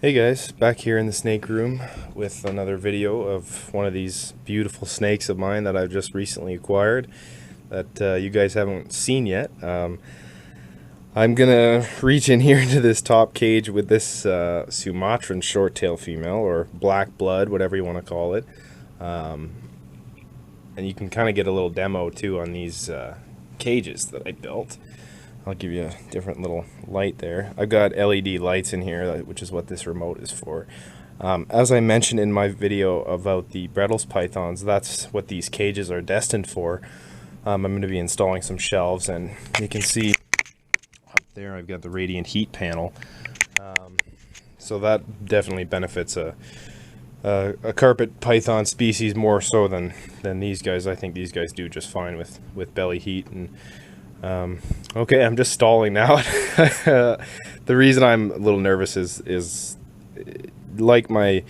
Hey guys, back here in the snake room with another video of one of these beautiful snakes of mine that I've just recently acquired that you guys haven't seen yet. I'm gonna reach in here into this top cage with this Sumatran short-tail female, or black blood, whatever you want to call it. Um, and you can kind of get a little demo too on these cages that I built. I'll give you a different little light there. I've got LED lights in here, which is what this remote is for. As I mentioned in my video about the Brettles pythons, that's what these cages are destined for. I'm going to be installing some shelves, and you can see up there I've got the radiant heat panel. So that definitely benefits a carpet python species more so than these guys. I think these guys do just fine with belly heat. And okay, I'm just stalling now. The reason I'm a little nervous is like my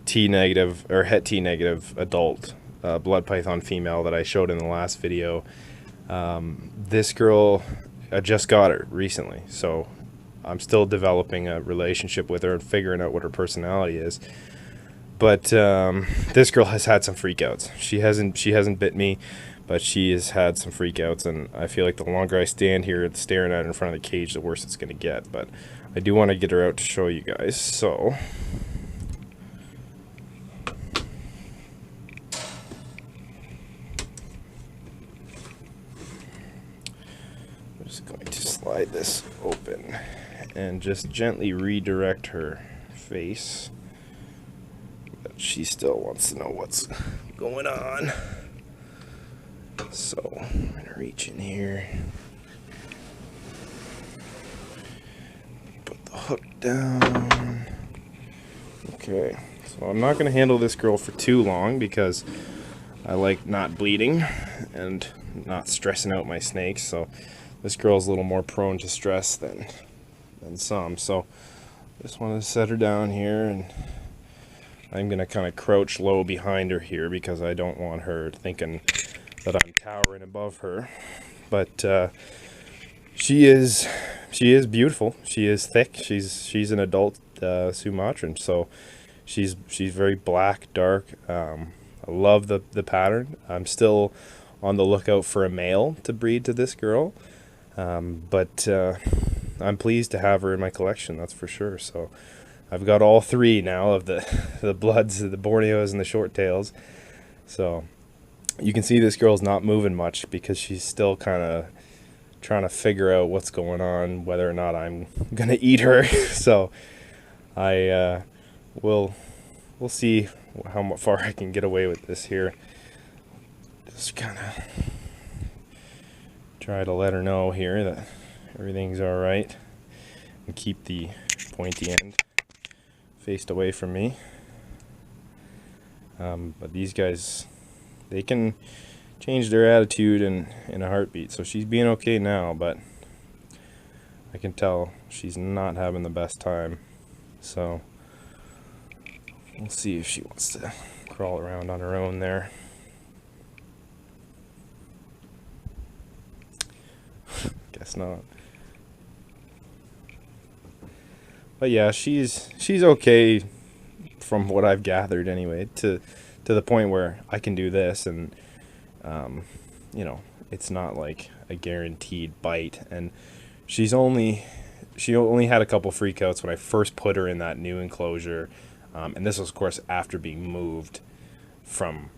T negative or Het T negative adult blood python female that I showed in the last video. This girl, I just got her recently, so I'm still developing a relationship with her and figuring out what her personality is. But this girl has had some freakouts. She hasn't bit me, but she has had some freakouts, and I feel like the longer I stand here staring at her in front of the cage, the worse it's going to get. But I do want to get her out to show you guys, so I'm just going to slide this open and just gently redirect her face. But she still wants to know what's going on. So I'm going to reach in here, put the hook down. Okay, so I'm not going to handle this girl for too long because I like not bleeding and not stressing out my snakes. So this girl's a little more prone to stress than some. So just want to set her down here, and I'm going to kind of crouch low behind her here because I don't want her thinking that I'm towering above her. But she is beautiful. She is thick. She's an adult Sumatran, so she's very black, dark. I love the pattern. I'm still on the lookout for a male to breed to this girl, but I'm pleased to have her in my collection, that's for sure. So I've got all three now of the bloods, the Borneos, and the short tails. So you can see this girl's not moving much because she's still kind of trying to figure out what's going on, whether or not I'm gonna eat her. So we'll see how far I can get away with this here. Just kind of try to let her know here that everything's all right, and keep the pointy end faced away from me. But these guys, they can change their attitude in a heartbeat. So she's being okay now, but I can tell she's not having the best time. So we'll see if she wants to crawl around on her own there. Guess not. But yeah, she's okay from what I've gathered anyway, to the point where I can do this, and you know, it's not like a guaranteed bite. And she only had a couple freakouts when I first put her in that new enclosure, and this was of course after being moved from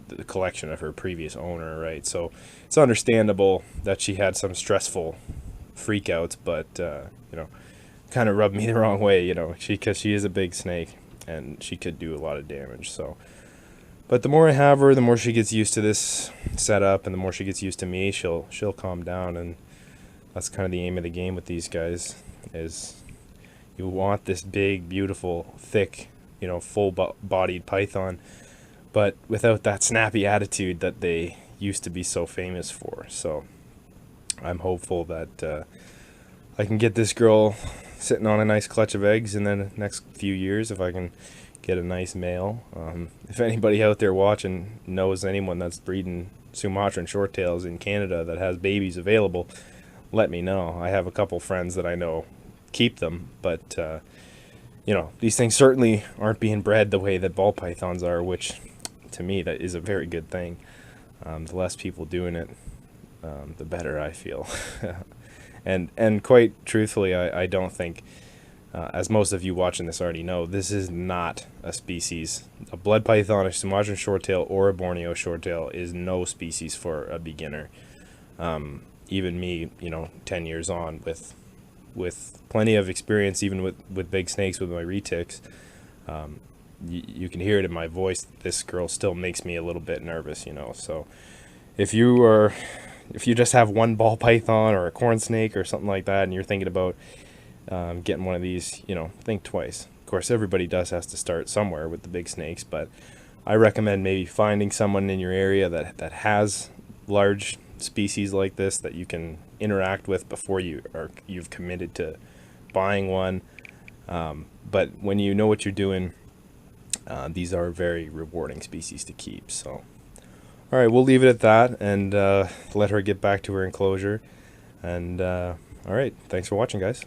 the collection of her previous owner, right? So it's understandable that she had some stressful freakouts, but you know, kind of rubbed me the wrong way, you know, because she is a big snake and she could do a lot of damage. So, but the more I have her, the more she gets used to this setup, and the more she gets used to me, she'll calm down. And that's kind of the aim of the game with these guys, is you want this big, beautiful, thick, you know, full-bodied python, but without that snappy attitude that they used to be so famous for. So I'm hopeful that I can get this girl sitting on a nice clutch of eggs in the next few years, if I can get a nice male. If anybody out there watching knows anyone that's breeding Sumatran shorttails in Canada that has babies available, let me know. I have a couple friends that I know keep them, but you know, these things certainly aren't being bred the way that ball pythons are, which to me that is a very good thing. The less people doing it, the better I feel. And quite truthfully, I don't think, as most of you watching this already know, this is not a species. A blood python, a Sumatran shorttail, or a Borneo shorttail is no species for a beginner. Even me, you know, 10 years on with plenty of experience, even with big snakes with my retics, you can hear it in my voice. This girl still makes me a little bit nervous, you know. So if you just have one ball python or a corn snake or something like that, and you're thinking about getting one of these, you know, think twice. Of course, everybody does has to start somewhere with the big snakes, but I recommend maybe finding someone in your area that has large species like this that you can interact with before you've committed to buying one. But when you know what you're doing, these are very rewarding species to keep. So all right, we'll leave it at that and let her get back to her enclosure. And all right, thanks for watching, guys.